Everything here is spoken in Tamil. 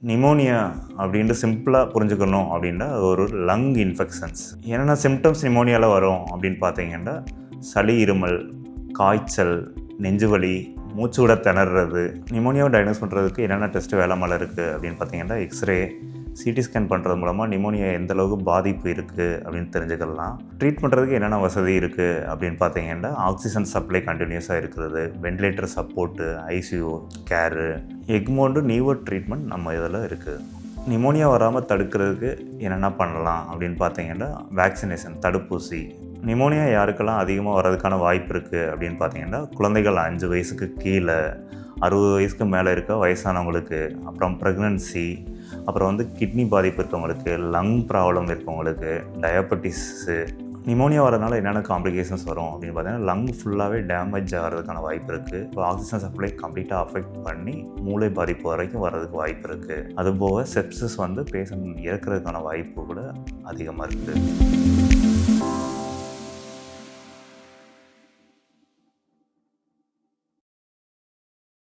நிமோனியா அப்படின்ட்டு சிம்பிளாக புரிஞ்சுக்கணும் அப்படின்னா ஒரு லங் இன்ஃபெக்ஷன்ஸ். என்னென்ன சிம்டம்ஸ் நிமோனியாவில் வரும் அப்படின்னு பார்த்தீங்கன்னா சளி, இருமல், காய்ச்சல், நெஞ்சுவலி, மூச்சு விட திணறது. நிமோனியாவை டயக்னோஸ் பண்ணுறதுக்கு என்னென்ன டெஸ்ட்டு வேலை மேலே இருக்குது அப்படின்னு பார்த்தீங்கன்னா எக்ஸ்ரே, சிடி ஸ்கேன் பண்ணுறது மூலமாக நிமோனியா எந்த அளவுக்கு பாதிப்பு இருக்குது அப்படின்னு தெரிஞ்சுக்கலாம். ட்ரீட் பண்ணுறதுக்கு என்னென்ன வசதி இருக்குது அப்படின்னு பார்த்தீங்கன்னா ஆக்சிஜன் சப்ளை கண்டினியூஸாக இருக்கிறது, வெண்டிலேட்டர் சப்போர்ட்டு, ஐசியூ கேரு, எக்மோண்டு நீவோ ட்ரீட்மெண்ட் நம்ம இதில் இருக்குது. நிமோனியா வராமல் தடுக்கிறதுக்கு என்னென்ன பண்ணலாம் அப்படின்னு பார்த்தீங்கன்னா வேக்சினேஷன், தடுப்பூசி. நிமோனியா யாருக்கெல்லாம் அதிகமாக வர்றதுக்கான வாய்ப்பு இருக்குது அப்படின்னு பார்த்தீங்கன்னா குழந்தைகள் 5 வயசுக்கு கீழே, 60 வயசுக்கு மேலே இருக்க வயசானவங்களுக்கு, அப்புறம் ப்ரெக்னன்சி, அப்புறம் கிட்னி பாதிப்பு இருக்கவங்களுக்கு, லங் ப்ராப்ளம் இருக்கவங்களுக்கு, டயபெட்டிஸு. நிமோனியா வரதுனால என்னென்ன காம்ப்ளிகேஷன்ஸ் வரும் அப்படின்னு பார்த்தீங்கன்னா லங் ஃபுல்லாகவே டேமேஜ் ஆகிறதுக்கான வாய்ப்பு இருக்குது. இப்போ ஆக்சிஜன் சப்ளை கம்ப்ளீட்டாக அஃபெக்ட் பண்ணி மூளை பாதிப்பு வரைக்கும் வர்றதுக்கு வாய்ப்பு இருக்குது. அதுபோக செப்சிஸ் பேஷண்ட் இறக்கிறதுக்கான வாய்ப்பு கூட அதிகமாக இருக்குது.